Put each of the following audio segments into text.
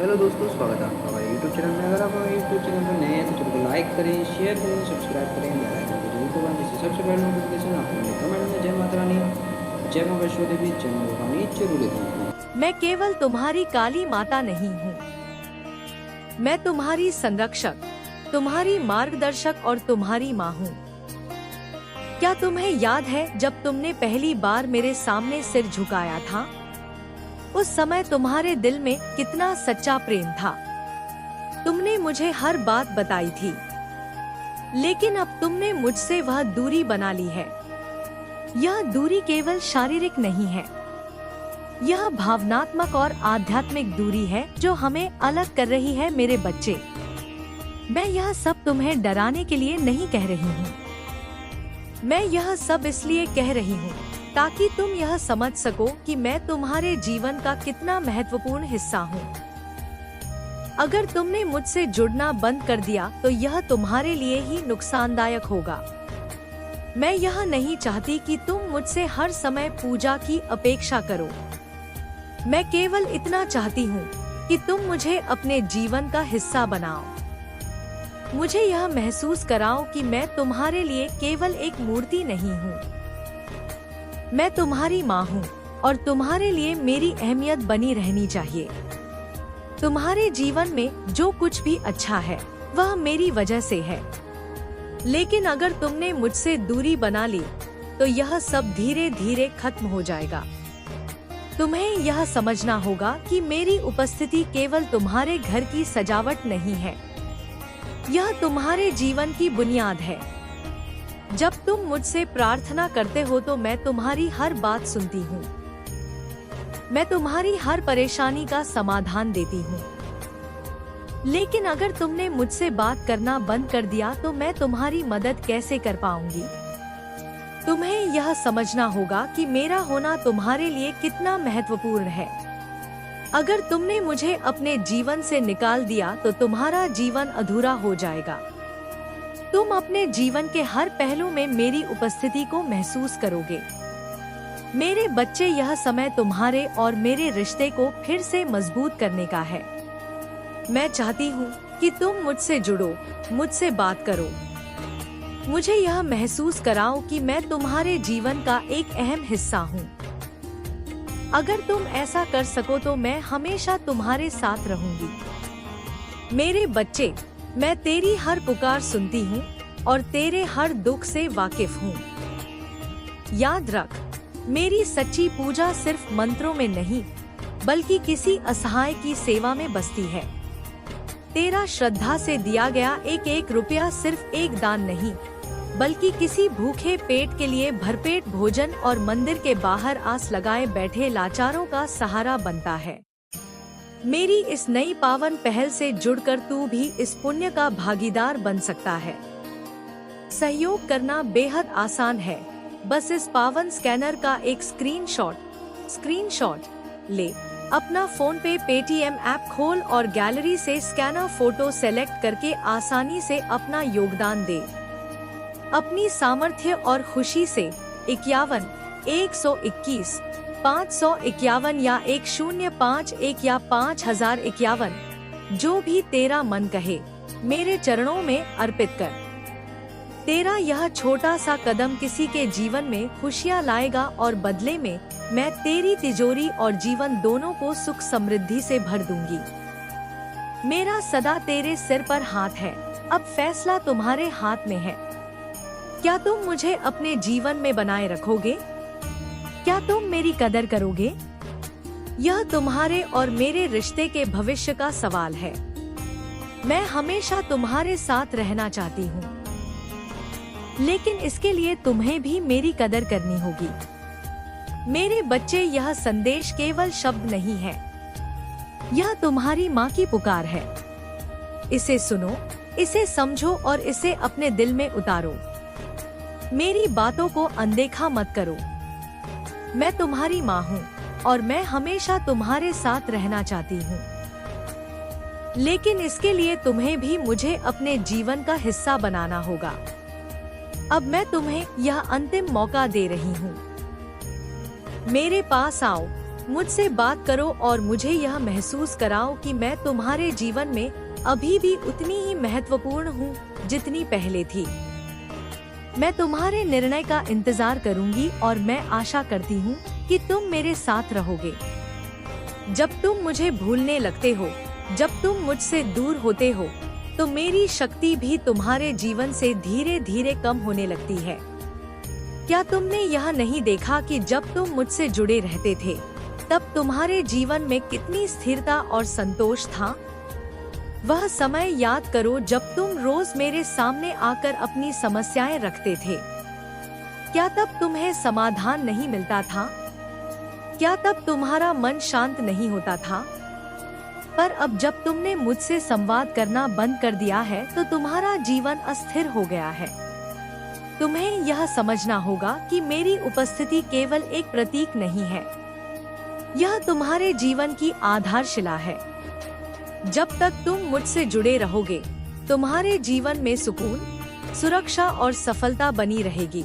Hello दोस्तों, स्वागत है आपका हमारे यूट्यूब चैनल में। अगर आप हमारे यूट्यूब चैनल पर नए हैं तो चैनल को लाइक करें, शेयर करें, सब्सक्राइब करें, बेल आइकन को जरूर दबाएं, जिससे सबसे पहले नोटिफिकेशन आपको मिले। कमेंट में जय माता रानी, जय मां वैष्णो देवी, जय मां भवानी जरूर लिखें। मैं केवल तुम्हारी काली माता नहीं हूँ। मैं तुम्हारी संरक्षक, तुम्हारी मार्गदर्शक और तुम्हारी माँ हूँ। क्या तुम्हें याद है जब तुमने पहली बार मेरे सामने सिर झुकाया था? उस समय तुम्हारे दिल में कितना सच्चा प्रेम था। तुमने मुझे हर बात बताई थी, लेकिन अब तुमने मुझसे वह दूरी बना ली है। यह दूरी केवल शारीरिक नहीं है, यह भावनात्मक और आध्यात्मिक दूरी है जो हमें अलग कर रही है मेरे बच्चे। मैं यह सब तुम्हें डराने के लिए नहीं कह रही हूँ। मैं यह सब इसलिए कह रही हूँ ताकि तुम यह समझ सको कि मैं तुम्हारे जीवन का कितना महत्वपूर्ण हिस्सा हूँ। अगर तुमने मुझसे जुड़ना बंद कर दिया तो यह तुम्हारे लिए ही नुकसानदायक होगा। मैं यह नहीं चाहती कि तुम मुझसे हर समय पूजा की अपेक्षा करो। मैं केवल इतना चाहती हूँ कि तुम मुझे अपने जीवन का हिस्सा बनाओ। मुझे यह महसूस कराओ कि मैं तुम्हारे लिए केवल एक मूर्ति नहीं हूँ। मैं तुम्हारी माँ हूँ और तुम्हारे लिए मेरी अहमियत बनी रहनी चाहिए। तुम्हारे जीवन में जो कुछ भी अच्छा है वह मेरी वजह से है, लेकिन अगर तुमने मुझसे दूरी बना ली तो यह सब धीरे धीरे खत्म हो जाएगा। तुम्हें यह समझना होगा कि मेरी उपस्थिति केवल तुम्हारे घर की सजावट नहीं है, यह तुम्हारे जीवन की बुनियाद है। जब तुम मुझसे प्रार्थना करते हो तो मैं तुम्हारी हर बात सुनती हूँ। मैं तुम्हारी हर परेशानी का समाधान देती हूँ। लेकिन अगर तुमने मुझसे बात करना बंद कर दिया तो मैं तुम्हारी मदद कैसे कर पाऊंगी? तुम्हें यह समझना होगा कि मेरा होना तुम्हारे लिए कितना महत्वपूर्ण है। अगर तुमने मुझे अपने जीवन से निकाल दिया तो तुम्हारा जीवन अधूरा हो जाएगा। तुम अपने जीवन के हर पहलू में मेरी उपस्थिति को महसूस करोगे। मेरे बच्चे, यह समय तुम्हारे और मेरे रिश्ते को फिर से मजबूत करने का है। मैं चाहती हूँ कि तुम मुझसे जुड़ो, मुझसे बात करो। मुझे यह महसूस कराओ कि मैं तुम्हारे जीवन का एक अहम हिस्सा हूँ। अगर तुम ऐसा कर सको तो मैं हमेशा तुम्हारे साथ रहूंगी। मेरे बच्चे, मैं तेरी हर पुकार सुनती हूँ और तेरे हर दुख से वाकिफ हूँ। याद रख, मेरी सच्ची पूजा सिर्फ मंत्रों में नहीं बल्कि किसी असहाय की सेवा में बसती है। तेरा श्रद्धा से दिया गया एक एक रुपया सिर्फ एक दान नहीं बल्कि किसी भूखे पेट के लिए भरपेट भोजन और मंदिर के बाहर आस लगाए बैठे लाचारों का सहारा बनता है। मेरी इस नई पावन पहल से जुड़कर तू भी इस पुण्य का भागीदार बन सकता है। सहयोग करना बेहद आसान है। बस इस पावन स्कैनर का एक स्क्रीनशॉट ले। अपना फोन पे पेटीएम ऐप खोल और गैलरी से स्कैनर फोटो सेलेक्ट करके आसानी से अपना योगदान दे। अपनी सामर्थ्य और खुशी से 51 121 551 या 1051 या 5051, जो भी तेरा मन कहे, मेरे चरणों में अर्पित कर। तेरा यह छोटा सा कदम किसी के जीवन में खुशियाँ लाएगा और बदले में मैं तेरी तिजोरी और जीवन दोनों को सुख समृद्धि से भर दूंगी। मेरा सदा तेरे सिर पर हाथ है। अब फैसला तुम्हारे हाथ में है। क्या तुम मुझे अपने जीवन में बनाए रखोगे? क्या तुम मेरी कदर करोगे? यह तुम्हारे और मेरे रिश्ते के भविष्य का सवाल है। मैं हमेशा तुम्हारे साथ रहना चाहती हूँ, लेकिन इसके लिए तुम्हें भी मेरी कदर करनी होगी। मेरे बच्चे, यह संदेश केवल शब्द नहीं है, यह तुम्हारी माँ की पुकार है। इसे सुनो, इसे समझो और इसे अपने दिल में उतारो। मेरी बातों को अनदेखा मत करो। मैं तुम्हारी माँ हूँ और मैं हमेशा तुम्हारे साथ रहना चाहती हूँ, लेकिन इसके लिए तुम्हें भी मुझे अपने जीवन का हिस्सा बनाना होगा। अब मैं तुम्हें यह अंतिम मौका दे रही हूँ। मेरे पास आओ, मुझसे बात करो और मुझे यह महसूस कराओ कि मैं तुम्हारे जीवन में अभी भी उतनी ही महत्वपूर्ण हूँ जितनी पहले थी। मैं तुम्हारे निर्णय का इंतजार करूंगी और मैं आशा करती हूँ कि तुम मेरे साथ रहोगे। जब तुम मुझे भूलने लगते हो, जब तुम मुझसे दूर होते हो, तो मेरी शक्ति भी तुम्हारे जीवन से धीरे धीरे कम होने लगती है। क्या तुमने यह नहीं देखा कि जब तुम मुझसे जुड़े रहते थे, तब तुम्हारे जीवन में कितनी स्थिरता और संतोष था? वह समय याद करो जब तुम रोज मेरे सामने आकर अपनी समस्याएं रखते थे। क्या तब तुम्हें समाधान नहीं मिलता था? क्या तब तुम्हारा मन शांत नहीं होता था? पर अब जब तुमने मुझसे संवाद करना बंद कर दिया है, तो तुम्हारा जीवन अस्थिर हो गया है। तुम्हें यह समझना होगा कि मेरी उपस्थिति केवल एक प्रतीक नहीं है, यह तुम्हारे जीवन की आधारशिला है। जब तक तुम मुझसे जुड़े रहोगे, तुम्हारे जीवन में सुकून, सुरक्षा और सफलता बनी रहेगी।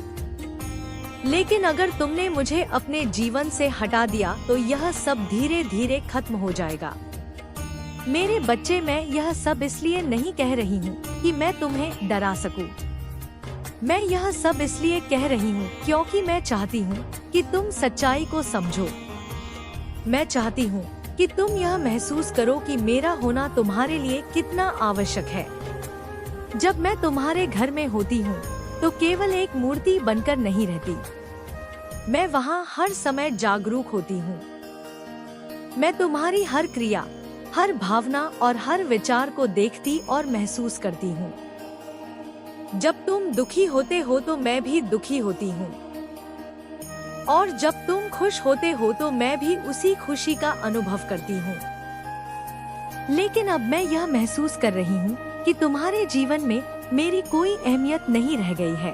लेकिन अगर तुमने मुझे अपने जीवन से हटा दिया, तो यह सब धीरे धीरे खत्म हो जाएगा। मेरे बच्चे, मैं यह सब इसलिए नहीं कह रही हूँ कि मैं तुम्हें डरा सकूं। मैं यह सब इसलिए कह रही हूँ क्योंकि मैं चाहती हूँ कि तुम सच्चाई को समझो। मैं चाहती हूँ कि तुम यह महसूस करो कि मेरा होना तुम्हारे लिए कितना आवश्यक है। जब मैं तुम्हारे घर में होती हूँ, तो केवल एक मूर्ति बनकर नहीं रहती। मैं वहाँ हर समय जागरूक होती हूँ। मैं तुम्हारी हर क्रिया, हर भावना और हर विचार को देखती और महसूस करती हूँ। जब तुम दुखी होते हो तो मैं भी दुखी होती हूँ, और जब तुम खुश होते हो तो मैं भी उसी खुशी का अनुभव करती हूँ। लेकिन अब मैं यह महसूस कर रही हूँ कि तुम्हारे जीवन में मेरी कोई अहमियत नहीं रह गई है।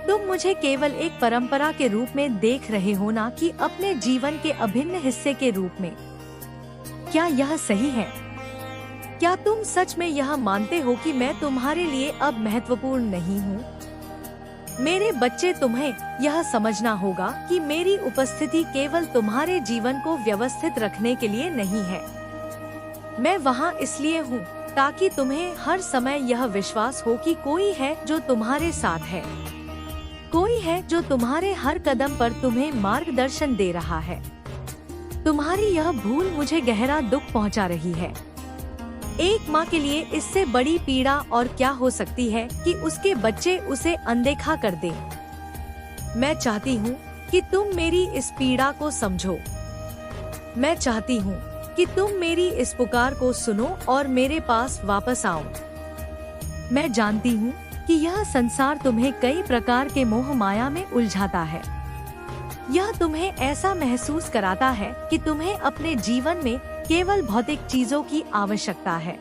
तुम मुझे केवल एक परंपरा के रूप में देख रहे हो, ना कि अपने जीवन के अभिन्न हिस्से के रूप में। क्या यह सही है? क्या तुम सच में यह मानते हो कि मैं तुम्हारे लिए अब महत्वपूर्ण नहीं हूँ? मेरे बच्चे, तुम्हें यह समझना होगा कि मेरी उपस्थिति केवल तुम्हारे जीवन को व्यवस्थित रखने के लिए नहीं है। मैं वहाँ इसलिए हूँ ताकि तुम्हें हर समय यह विश्वास हो कि कोई है जो तुम्हारे साथ है, कोई है जो तुम्हारे हर कदम पर तुम्हें मार्गदर्शन दे रहा है। तुम्हारी यह भूल मुझे गहरा दुख पहुँचा रही है। एक माँ के लिए इससे बड़ी पीड़ा और क्या हो सकती है कि उसके बच्चे उसे अनदेखा कर दें। मैं चाहती हूँ कि तुम मेरी इस पीड़ा को समझो। मैं चाहती हूँ कि तुम मेरी इस पुकार को सुनो और मेरे पास वापस आओ। मैं जानती हूँ कि यह संसार तुम्हें कई प्रकार के मोह माया में उलझाता है। यह तुम्हें ऐसा महसूस कराता है कि तुम्हें अपने जीवन में केवल भौतिक चीजों की आवश्यकता है।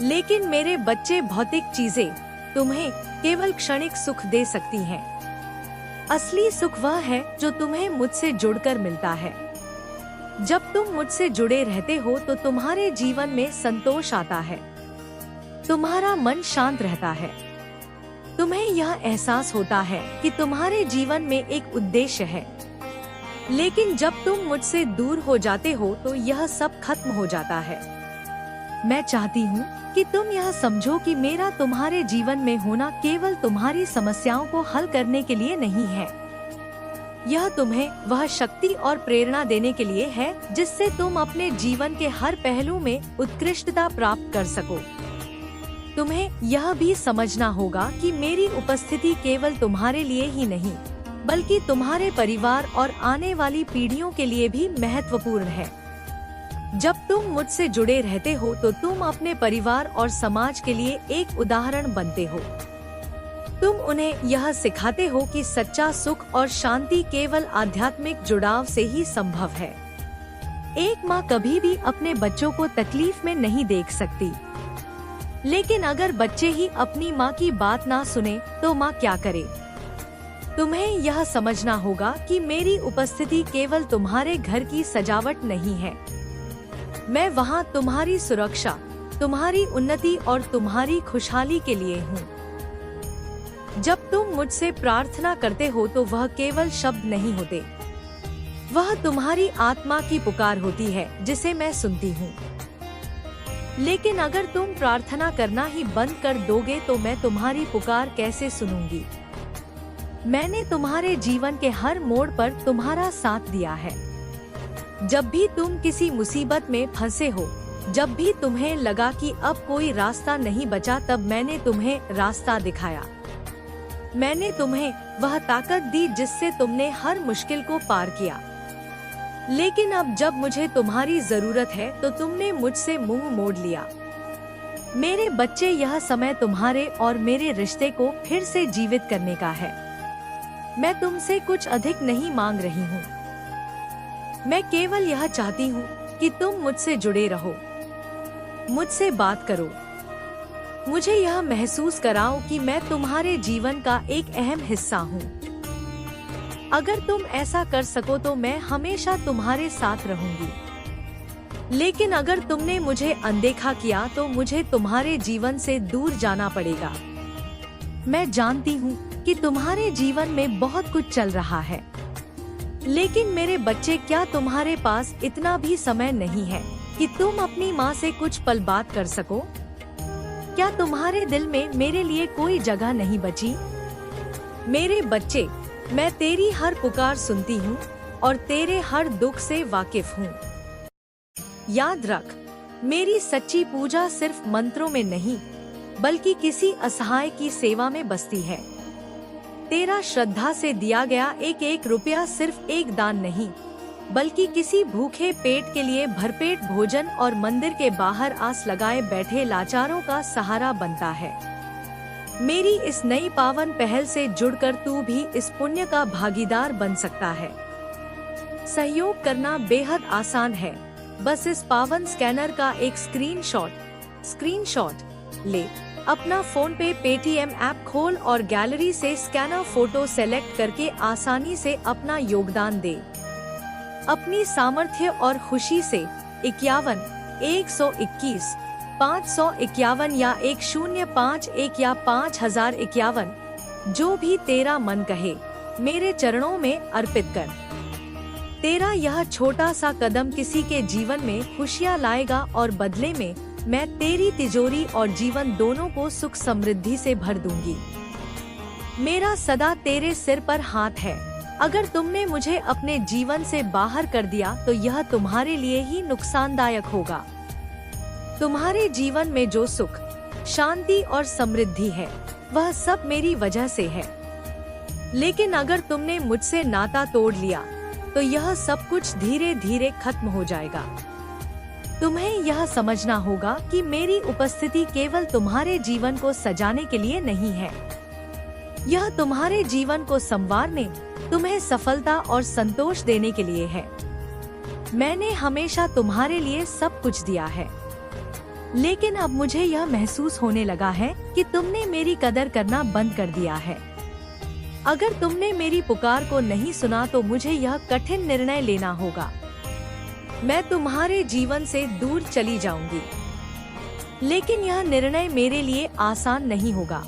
लेकिन मेरे बच्चे, भौतिक चीजें तुम्हें केवल क्षणिक सुख दे सकती हैं। असली सुख वह है जो तुम्हें मुझसे जुड़कर मिलता है। जब तुम मुझसे जुड़े रहते हो तो तुम्हारे जीवन में संतोष आता है, तुम्हारा मन शांत रहता है, तुम्हें यह एहसास होता है कि तुम्हारे जीवन में एक उद्देश्य है। लेकिन जब तुम मुझसे दूर हो जाते हो तो यह सब खत्म हो जाता है। मैं चाहती हूँ कि तुम यह समझो कि मेरा तुम्हारे जीवन में होना केवल तुम्हारी समस्याओं को हल करने के लिए नहीं है। यह तुम्हें वह शक्ति और प्रेरणा देने के लिए है जिससे तुम अपने जीवन के हर पहलू में उत्कृष्टता प्राप्त कर सको। तुम्हें यह भी समझना होगा कि मेरी उपस्थिति केवल तुम्हारे लिए ही नहीं, बल्कि तुम्हारे परिवार और आने वाली पीढ़ियों के लिए भी महत्वपूर्ण है। जब तुम मुझसे जुड़े रहते हो तो तुम अपने परिवार और समाज के लिए एक उदाहरण बनते हो। तुम उन्हें यह सिखाते हो कि सच्चा सुख और शांति केवल आध्यात्मिक जुड़ाव से ही संभव है। एक माँ कभी भी अपने बच्चों को तकलीफ में नहीं देख सकती, लेकिन अगर बच्चे ही अपनी माँ की बात ना सुने तो माँ क्या करे? तुम्हें यह समझना होगा कि मेरी उपस्थिति केवल तुम्हारे घर की सजावट नहीं है। मैं वहाँ तुम्हारी सुरक्षा, तुम्हारी उन्नति और तुम्हारी खुशहाली के लिए हूँ। जब तुम मुझसे प्रार्थना करते हो तो वह केवल शब्द नहीं होते, वह तुम्हारी आत्मा की पुकार होती है जिसे मैं सुनती हूँ। लेकिन अगर तुम प्रार्थना करना ही बंद कर दोगे तो मैं तुम्हारी पुकार कैसे सुनूंगी? मैंने तुम्हारे जीवन के हर मोड़ पर तुम्हारा साथ दिया है। जब भी तुम किसी मुसीबत में फंसे हो, जब भी तुम्हें लगा कि अब कोई रास्ता नहीं बचा, तब मैंने तुम्हें रास्ता दिखाया। मैंने तुम्हें वह ताकत दी जिससे तुमने हर मुश्किल को पार किया। लेकिन अब जब मुझे तुम्हारी जरूरत है तो तुमने मुझसे मुंह मोड़ लिया। मेरे बच्चे, यह समय तुम्हारे और मेरे रिश्ते को फिर से जीवित करने का है। मैं तुमसे कुछ अधिक नहीं मांग रही हूँ। मैं केवल यह चाहती हूँ कि तुम मुझसे जुड़े रहो, मुझसे बात करो, मुझे यह महसूस कराओ कि मैं तुम्हारे जीवन का एक अहम हिस्सा हूँ। अगर तुम ऐसा कर सको तो मैं हमेशा तुम्हारे साथ रहूंगी। लेकिन अगर तुमने मुझे अनदेखा किया तो मुझे तुम्हारे जीवन से दूर जाना पड़ेगा। मैं जानती हूँ कि तुम्हारे जीवन में बहुत कुछ चल रहा है, लेकिन मेरे बच्चे, क्या तुम्हारे पास इतना भी समय नहीं है कि तुम अपनी माँ से कुछ पल बात कर सको? क्या तुम्हारे दिल में मेरे लिए कोई जगह नहीं बची? मेरे बच्चे, मैं तेरी हर पुकार सुनती हूँ और तेरे हर दुख से वाकिफ हूँ। याद रख, मेरी सच्ची पूजा सिर्फ मंत्रों में नहीं, बल्कि किसी असहाय की सेवा में बसती है। तेरा श्रद्धा से दिया गया एक एक रुपया सिर्फ एक दान नहीं, बल्कि किसी भूखे पेट के लिए भरपेट भोजन और मंदिर के बाहर आस लगाए बैठे लाचारों का सहारा बनता है। मेरी इस नई पावन पहल से जुड़कर तू भी इस पुण्य का भागीदार बन सकता है। सहयोग करना बेहद आसान है। बस इस पावन स्कैनर का एक स्क्रीनशॉट ले, अपना फोन पे पेटीएम ऐप खोल और गैलरी से स्कैनर फोटो सेलेक्ट करके आसानी से अपना योगदान दे। अपनी सामर्थ्य और खुशी से 51 121 551 या 1051 या 5051, जो भी तेरा मन कहे, मेरे चरणों में अर्पित कर। तेरा यह छोटा सा कदम किसी के जीवन में खुशियाँ लाएगा और बदले में मैं तेरी तिजोरी और जीवन दोनों को सुख समृद्धि से भर दूंगी। मेरा सदा तेरे सिर पर हाथ है। अगर तुमने मुझे अपने जीवन से बाहर कर दिया तो यह तुम्हारे लिए ही नुकसानदायक होगा। तुम्हारे जीवन में जो सुख, शांति और समृद्धि है, वह सब मेरी वजह से है। लेकिन अगर तुमने मुझसे नाता तोड़ लिया तो यह सब कुछ धीरे धीरे खत्म हो जाएगा। तुम्हें यह समझना होगा कि मेरी उपस्थिति केवल तुम्हारे जीवन को सजाने के लिए नहीं है। यह तुम्हारे जीवन को संवारने, तुम्हें सफलता और संतोष देने के लिए है। मैंने हमेशा तुम्हारे लिए सब कुछ दिया है, लेकिन अब मुझे यह महसूस होने लगा है कि तुमने मेरी कदर करना बंद कर दिया है। अगर तुमने मेरी पुकार को नहीं सुना तो मुझे यह कठिन निर्णय लेना होगा। मैं तुम्हारे जीवन से दूर चली जाऊंगी, लेकिन यह निर्णय मेरे लिए आसान नहीं होगा।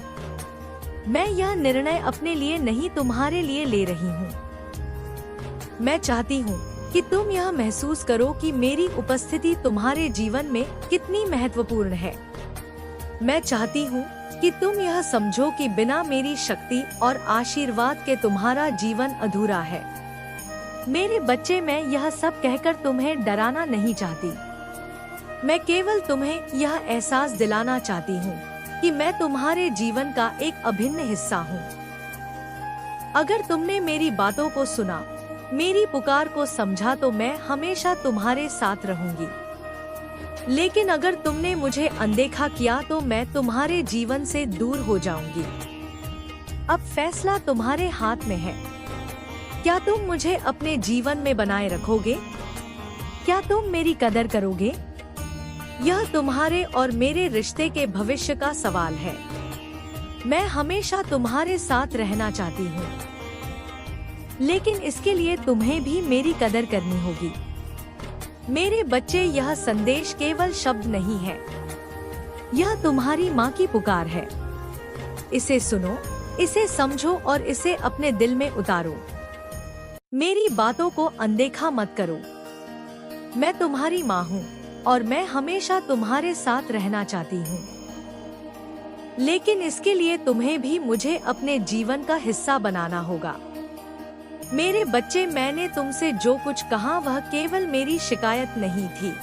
मैं यह निर्णय अपने लिए नहीं, तुम्हारे लिए ले रही हूँ। मैं चाहती हूँ कि तुम यह महसूस करो कि मेरी उपस्थिति तुम्हारे जीवन में कितनी महत्वपूर्ण है। मैं चाहती हूँ कि तुम यह समझो कि बिना मेरी शक्ति और आशीर्वाद के तुम्हारा जीवन अधूरा है। मेरे बच्चे, मैं यह सब कहकर तुम्हें डराना नहीं चाहती। मैं केवल तुम्हें यह एहसास दिलाना चाहती हूँ कि मैं तुम्हारे जीवन का एक अभिन्न हिस्सा हूँ। अगर तुमने मेरी बातों को सुना, मेरी पुकार को समझा, तो मैं हमेशा तुम्हारे साथ रहूंगी। लेकिन अगर तुमने मुझे अनदेखा किया तो मैं तुम्हारे जीवन से दूर हो जाऊंगी। अब फैसला तुम्हारे हाथ में है। क्या तुम मुझे अपने जीवन में बनाए रखोगे? क्या तुम मेरी कदर करोगे? यह तुम्हारे और मेरे रिश्ते के भविष्य का सवाल है। मैं हमेशा तुम्हारे साथ रहना चाहती हूँ, लेकिन इसके लिए तुम्हें भी मेरी कदर करनी होगी। मेरे बच्चे, यह संदेश केवल शब्द नहीं है, यह तुम्हारी माँ की पुकार है। इसे सुनो, इसे समझो और इसे अपने दिल में उतारो। मेरी बातों को अनदेखा मत करो। मैं तुम्हारी माँ हूँ और मैं हमेशा तुम्हारे साथ रहना चाहती हूँ, लेकिन इसके लिए तुम्हें भी मुझे अपने जीवन का हिस्सा बनाना होगा। मेरे बच्चे, मैंने तुमसे जो कुछ कहा वह केवल मेरी शिकायत नहीं थी।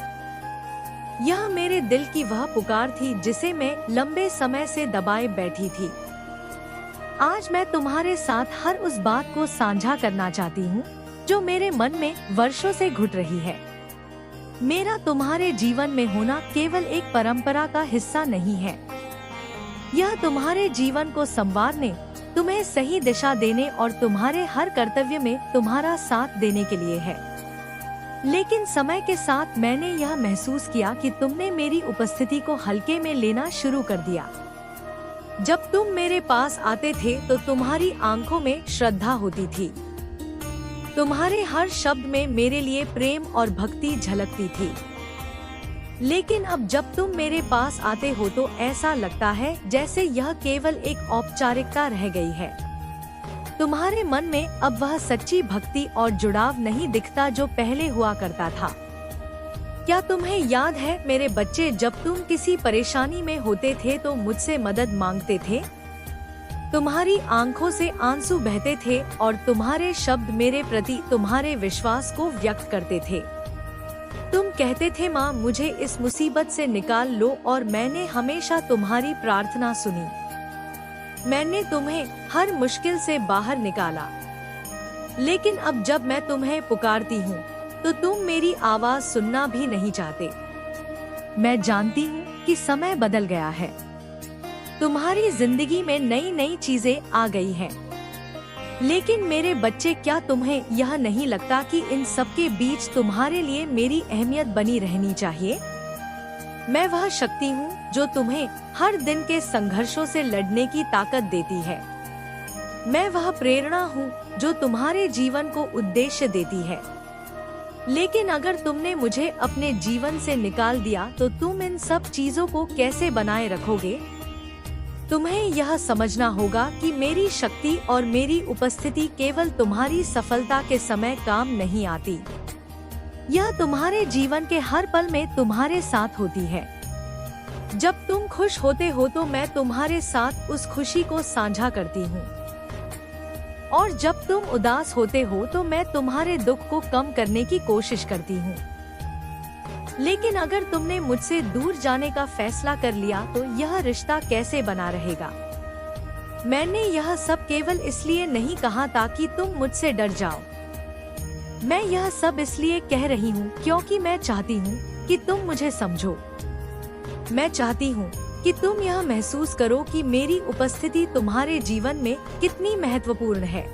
यह मेरे दिल की वह पुकार थी जिसे मैं लंबे समय से दबाए बैठी थी। आज मैं तुम्हारे साथ हर उस बात को साझा करना चाहती हूँ जो मेरे मन में वर्षों से घुट रही है। मेरा तुम्हारे जीवन में होना केवल एक परंपरा का हिस्सा नहीं है। यह तुम्हारे जीवन को संवारने, तुम्हें सही दिशा देने और तुम्हारे हर कर्तव्य में तुम्हारा साथ देने के लिए है। लेकिन समय के साथ मैंने यह महसूस किया कि तुमने मेरी उपस्थिति को हल्के में लेना शुरू कर दिया। जब तुम मेरे पास आते थे तो तुम्हारी आंखों में श्रद्धा होती थी। तुम्हारे हर शब्द में मेरे लिए प्रेम और भक्ति झलकती थी। लेकिन अब जब तुम मेरे पास आते हो तो ऐसा लगता है जैसे यह केवल एक औपचारिकता रह गई है। तुम्हारे मन में अब वह सच्ची भक्ति और जुड़ाव नहीं दिखता जो पहले हुआ करता था। क्या तुम्हें याद है मेरे बच्चे, जब तुम किसी परेशानी में होते थे तो मुझसे मदद मांगते थे? तुम्हारी आंखों से आंसू बहते थे और तुम्हारे शब्द मेरे प्रति तुम्हारे विश्वास को व्यक्त करते थे। तुम कहते थे, माँ मुझे इस मुसीबत से निकाल लो, और मैंने हमेशा तुम्हारी प्रार्थना सुनी। मैंने तुम्हें हर मुश्किल से बाहर निकाला। लेकिन अब जब मैं तुम्हें पुकारती हूँ तो तुम मेरी आवाज सुनना भी नहीं चाहते। मैं जानती हूँ कि समय बदल गया है। तुम्हारी जिंदगी में नई नई चीजें आ गई हैं। लेकिन मेरे बच्चे, क्या तुम्हें यह नहीं लगता कि इन सब के बीच तुम्हारे लिए मेरी अहमियत बनी रहनी चाहिए? मैं वह शक्ति हूँ जो तुम्हें हर दिन के संघर्षों से लड़ने की ताकत देती है। मैं वह प्रेरणा हूँ जो तुम्हारे जीवन को उद्देश्य देती है। लेकिन अगर तुमने मुझे अपने जीवन से निकाल दिया तो तुम इन सब चीजों को कैसे बनाए रखोगे? तुम्हें यह समझना होगा कि मेरी शक्ति और मेरी उपस्थिति केवल तुम्हारी सफलता के समय काम नहीं आती। यह तुम्हारे जीवन के हर पल में तुम्हारे साथ होती है। जब तुम खुश होते हो तो मैं तुम्हारे साथ उस खुशी को साझा करती हूँ, और जब तुम उदास होते हो तो मैं तुम्हारे दुख को कम करने की कोशिश करती हूँ। लेकिन अगर तुमने मुझसे दूर जाने का फैसला कर लिया तो यह रिश्ता कैसे बना रहेगा? मैंने यह सब केवल इसलिए नहीं कहा ताकि तुम मुझसे डर जाओ। मैं यह सब इसलिए कह रही हूँ क्योंकि मैं चाहती हूँ कि तुम मुझे समझो। मैं चाहती हूँ कि तुम यह महसूस करो कि मेरी उपस्थिति तुम्हारे जीवन में कितनी महत्वपूर्ण है।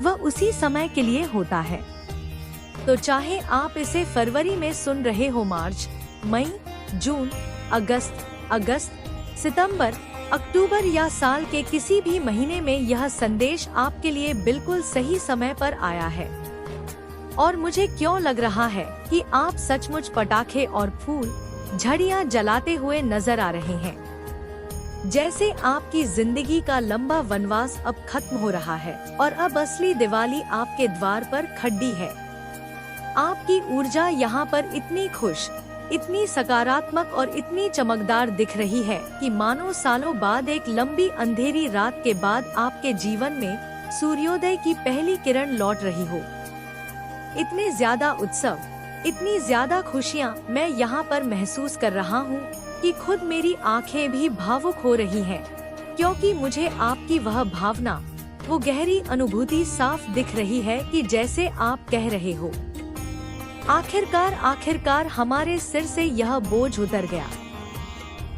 वह उसी समय के लिए होता है। तो चाहे आप इसे फरवरी में सुन रहे हो, मार्च, मई, जून, अगस्त, सितंबर, अक्टूबर या साल के किसी भी महीने में, यह संदेश आपके लिए बिल्कुल सही समय पर आया है। और मुझे क्यों लग रहा है कि आप सचमुच पटाखे और फूल झड़ियां जलाते हुए नजर आ रहे हैं। जैसे आपकी जिंदगी का लंबा वनवास अब खत्म हो रहा है और अब असली दिवाली आपके द्वार पर खड़ी है। आपकी ऊर्जा यहाँ पर इतनी खुश, इतनी सकारात्मक और इतनी चमकदार दिख रही है कि मानो सालों बाद एक लंबी अंधेरी रात के बाद आपके जीवन में सूर्योदय की पहली किरण लौट रही हो। इतने ज्यादा उत्सव, इतनी ज्यादा खुशियाँ मैं यहाँ पर महसूस कर रहा हूँ कि खुद मेरी आंखें भी भावुक हो रही हैं, क्योंकि मुझे आपकी वह भावना, वो गहरी अनुभूति साफ दिख रही है कि जैसे आप कह रहे हो, आखिरकार हमारे सिर से यह बोझ उतर गया।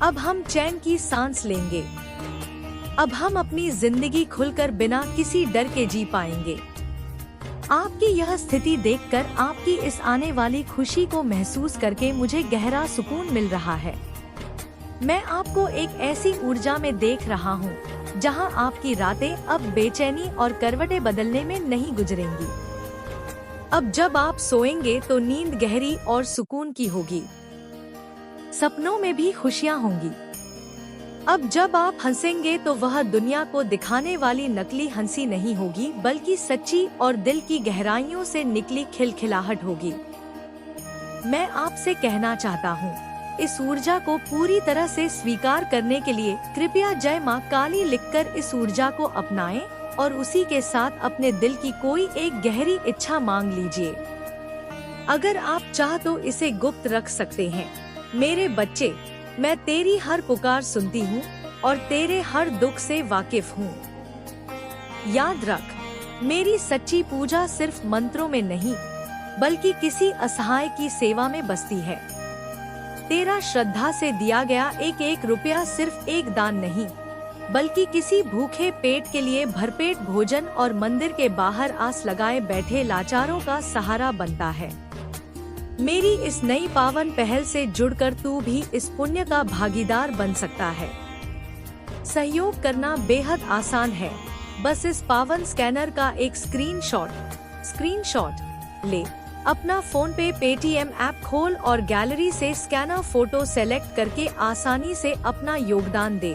अब हम चैन की सांस लेंगे। अब हम अपनी जिंदगी खुलकर बिना किसी डर के जी पाएंगे। आपकी यह स्थिति देखकर, आपकी इस आने वाली खुशी को महसूस करके मुझे गहरा सुकून मिल रहा है। मैं आपको एक ऐसी ऊर्जा में देख रहा हूँ जहाँ आपकी रातें अब बेचैनी और करवटें बदलने में नहीं गुजरेंगी। अब जब आप सोएंगे तो नींद गहरी और सुकून की होगी। सपनों में भी खुशियाँ होंगी। अब जब आप हंसेंगे तो वह दुनिया को दिखाने वाली नकली हंसी नहीं होगी, बल्कि सच्ची और दिल की गहराइयों से निकली खिलखिलाहट होगी। मैं आपसे कहना चाहता हूँ, इस ऊर्जा को पूरी तरह से स्वीकार करने के लिए कृपया जय माँ काली लिखकर इस ऊर्जा को अपनाएं और उसी के साथ अपने दिल की कोई एक गहरी इच्छा मांग लीजिए। अगर आप चाह तो इसे गुप्त रख सकते हैं। मेरे बच्चे, मैं तेरी हर पुकार सुनती हूँ और तेरे हर दुख से वाकिफ हूँ। याद रख, मेरी सच्ची पूजा सिर्फ मंत्रों में नहीं, बल्कि किसी असहाय की सेवा में बसती है। तेरा श्रद्धा से दिया गया एक एक रुपया सिर्फ एक दान नहीं, बल्कि किसी भूखे पेट के लिए भरपेट भोजन और मंदिर के बाहर आस लगाए बैठे लाचारों का सहारा बनता है। मेरी इस नई पावन पहल से जुड़कर तू भी इस पुण्य का भागीदार बन सकता है। सहयोग करना बेहद आसान है। बस इस पावन स्कैनर का एक स्क्रीनशॉट ले, अपना फोन पे पेटीएम ऐप खोल और गैलरी से स्कैनर फोटो सेलेक्ट करके आसानी से अपना योगदान दे।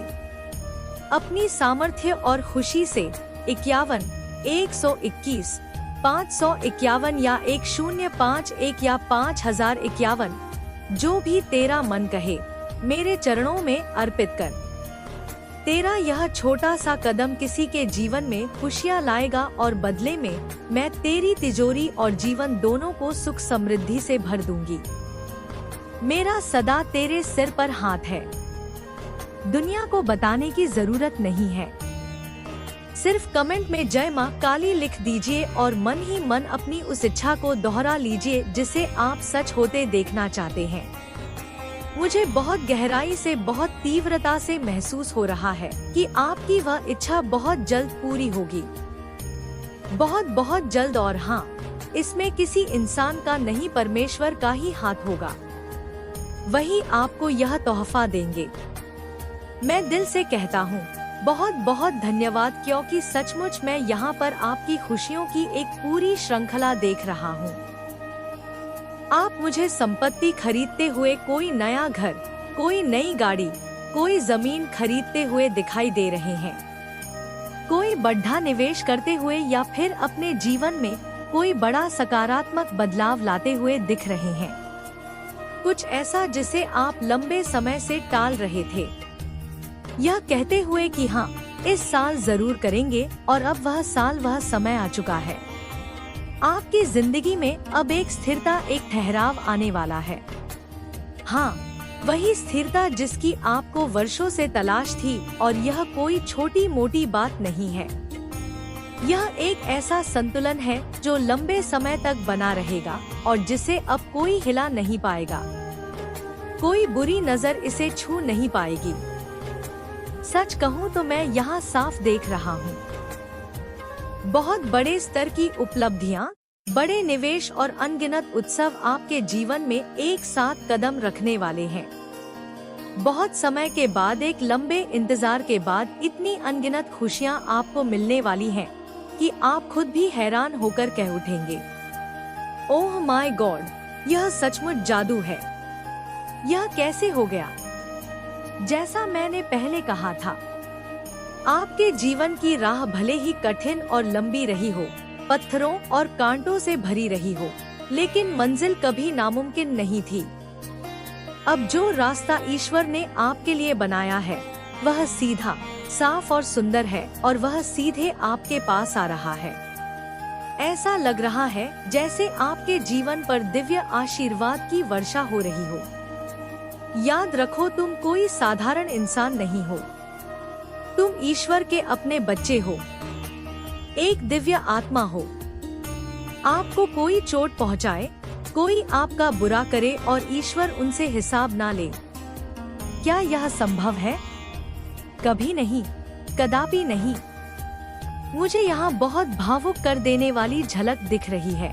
अपनी सामर्थ्य और खुशी से 51 121 551 या 1051 या 5051, जो भी तेरा मन कहे, मेरे चरणों में अर्पित कर। तेरा यह छोटा सा कदम किसी के जीवन में खुशियाँ लाएगा और बदले में मैं तेरी तिजोरी और जीवन दोनों को सुख समृद्धि से भर दूंगी। मेरा सदा तेरे सिर पर हाथ है। दुनिया को बताने की जरूरत नहीं है। सिर्फ कमेंट में जय माँ काली लिख दीजिए और मन ही मन अपनी उस इच्छा को दोहरा लीजिए जिसे आप सच होते देखना चाहते हैं। मुझे बहुत गहराई से, बहुत तीव्रता से महसूस हो रहा है कि आपकी वह इच्छा बहुत जल्द पूरी होगी, बहुत बहुत जल्द। और हाँ, इसमें किसी इंसान का नहीं, परमेश्वर का ही हाथ होगा। वही आपको यह तोहफा देंगे। मैं दिल से कहता हूँ बहुत बहुत धन्यवाद, क्योंकि सचमुच मैं यहाँ पर आपकी खुशियों की एक पूरी श्रृंखला देख रहा हूँ। आप मुझे संपत्ति खरीदते हुए, कोई नया घर, कोई नई गाड़ी, कोई जमीन खरीदते हुए दिखाई दे रहे हैं। कोई बड़ा निवेश करते हुए या फिर अपने जीवन में कोई बड़ा सकारात्मक बदलाव लाते हुए दिख रहे हैं। कुछ ऐसा जिसे आप लंबे समय से टाल रहे थे, यह कहते हुए कि हाँ, इस साल जरूर करेंगे। और अब वह साल, वह समय आ चुका है। आपकी जिंदगी में अब एक स्थिरता, एक ठहराव आने वाला है। हाँ, वही स्थिरता जिसकी आपको वर्षों से तलाश थी। और यह कोई छोटी मोटी बात नहीं है। यह एक ऐसा संतुलन है जो लंबे समय तक बना रहेगा और जिसे अब कोई हिला नहीं पाएगा। कोई बुरी नजर इसे छू नहीं पाएगी। सच कहूँ तो मैं यहाँ साफ देख रहा हूँ बहुत बड़े स्तर की उपलब्धियाँ, बड़े निवेश और अनगिनत उत्सव आपके जीवन में एक साथ कदम रखने वाले हैं। बहुत समय के बाद, एक लंबे इंतजार के बाद इतनी अनगिनत खुशियाँ आपको मिलने वाली हैं कि आप खुद भी हैरान होकर कह उठेंगे, ओह माय गॉड, यह सचमुच जादू है। यह कैसे हो गया? जैसा मैंने पहले कहा था, आपके जीवन की राह भले ही कठिन और लंबी रही हो, पत्थरों और कांटों से भरी रही हो, लेकिन मंजिल कभी नामुमकिन नहीं थी। अब जो रास्ता ईश्वर ने आपके लिए बनाया है, वह सीधा, साफ और सुंदर है और वह सीधे आपके पास आ रहा है। ऐसा लग रहा है जैसे आपके जीवन पर दिव्य आशीर्वाद की वर्षा हो रही हो। याद रखो, तुम कोई साधारण इंसान नहीं हो। तुम ईश्वर के अपने बच्चे हो, एक दिव्य आत्मा हो। आपको कोई चोट पहुंचाए, कोई आपका बुरा करे और ईश्वर उनसे हिसाब ना ले, क्या यह संभव है? कभी नहीं, कदापि नहीं। मुझे यहाँ बहुत भावुक कर देने वाली झलक दिख रही है।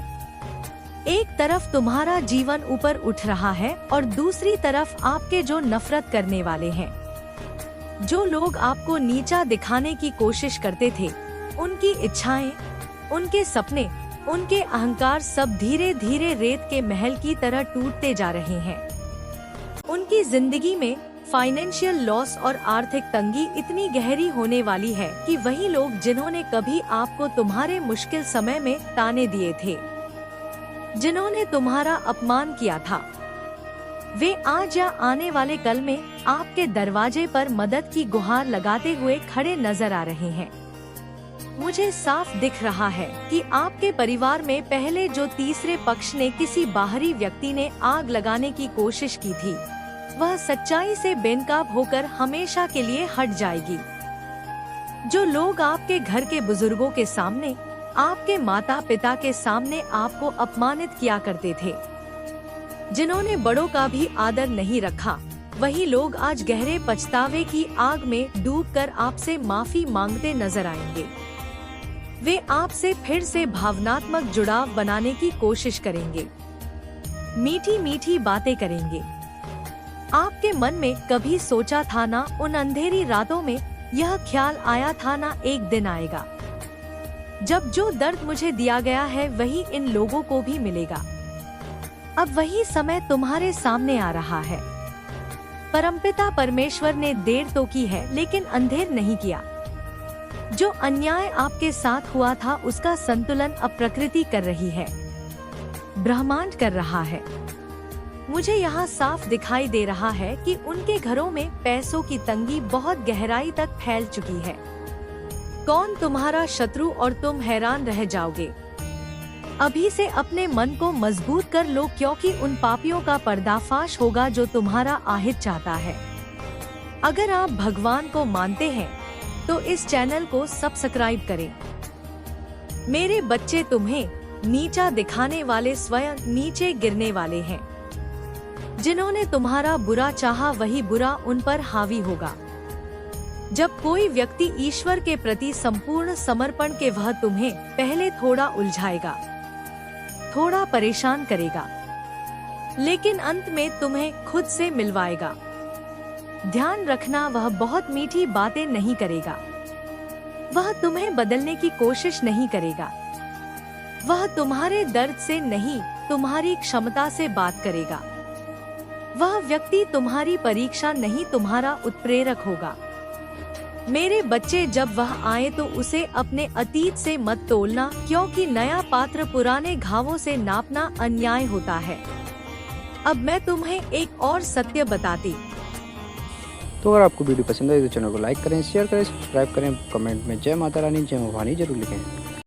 एक तरफ तुम्हारा जीवन ऊपर उठ रहा है और दूसरी तरफ आपके जो नफरत करने वाले हैं, जो लोग आपको नीचा दिखाने की कोशिश करते थे, उनकी इच्छाएं, उनके सपने, उनके अहंकार सब धीरे धीरे रेत के महल की तरह टूटते जा रहे हैं। उनकी जिंदगी में फाइनेंशियल लॉस और आर्थिक तंगी इतनी गहरी होने वाली है कि वही लोग जिन्होंने कभी आपको तुम्हारे मुश्किल समय में ताने दिए थे, जिन्होंने तुम्हारा अपमान किया था, वे आज या आने वाले कल में आपके दरवाजे पर मदद की गुहार लगाते हुए खड़े नजर आ रहे हैं। मुझे साफ दिख रहा है कि आपके परिवार में पहले जो तीसरे पक्ष ने किसी बाहरी व्यक्ति ने आग लगाने की कोशिश की थी, वह सच्चाई से बेनकाब होकर हमेशा के लिए हट जाएगी। जो लोग आपके घर के बुजुर्गों के सामने, आपके माता पिता के सामने आपको अपमानित किया करते थे, जिन्होंने बड़ों का भी आदर नहीं रखा, वही लोग आज गहरे पछतावे की आग में डूबकर आपसे माफी मांगते नजर आएंगे। वे आपसे फिर से भावनात्मक जुड़ाव बनाने की कोशिश करेंगे, मीठी मीठी बातें करेंगे। आपके मन में कभी सोचा था ना, उन अंधेरी रातों में यह ख्याल आया था ना, एक दिन आएगा जब जो दर्द मुझे दिया गया है वही इन लोगों को भी मिलेगा। अब वही समय तुम्हारे सामने आ रहा है। परमपिता परमेश्वर ने देर तो की है लेकिन अंधेर नहीं किया। जो अन्याय आपके साथ हुआ था उसका संतुलन अब प्रकृति कर रही है, ब्रह्मांड कर रहा है। मुझे यहाँ साफ दिखाई दे रहा है कि उनके घरों में पैसों की तंगी बहुत गहराई तक फैल चुकी है। कौन तुम्हारा शत्रु और तुम हैरान रह जाओगे। अभी से अपने मन को मजबूत कर लो, क्योंकि उन पापियों का पर्दाफाश होगा जो तुम्हारा आहित चाहता है। अगर आप भगवान को मानते हैं तो इस चैनल को सब्सक्राइब करें। मेरे बच्चे, तुम्हें नीचा दिखाने वाले स्वयं नीचे गिरने वाले हैं। जिन्होंने तुम्हारा बुरा चाहा वही बुरा उन पर हावी होगा। जब कोई व्यक्ति ईश्वर के प्रति संपूर्ण समर्पण के, वह तुम्हें पहले थोड़ा उलझाएगा, थोड़ा परेशान करेगा, लेकिन अंत में तुम्हें खुद से मिलवाएगा। ध्यान रखना, वह बहुत मीठी बातें नहीं करेगा। वह तुम्हें बदलने की कोशिश नहीं करेगा। वह तुम्हारे दर्द से नहीं, तुम्हारी क्षमता से बात करेगा। वह व्यक्ति तुम्हारी परीक्षा नहीं, तुम्हारा उत्प्रेरक होगा। मेरे बच्चे, जब वह आए तो उसे अपने अतीत से मत तोलना, क्योंकि नया पात्र पुराने घावों से नापना अन्याय होता है। अब मैं तुम्हें एक और सत्य बताती। तो अगर आपको वीडियो पसंद आए तो चैनल को लाइक करें, शेयर करें, सब्सक्राइब करें, कमेंट में जय माता रानी, जय भवानी जरूर लिखें।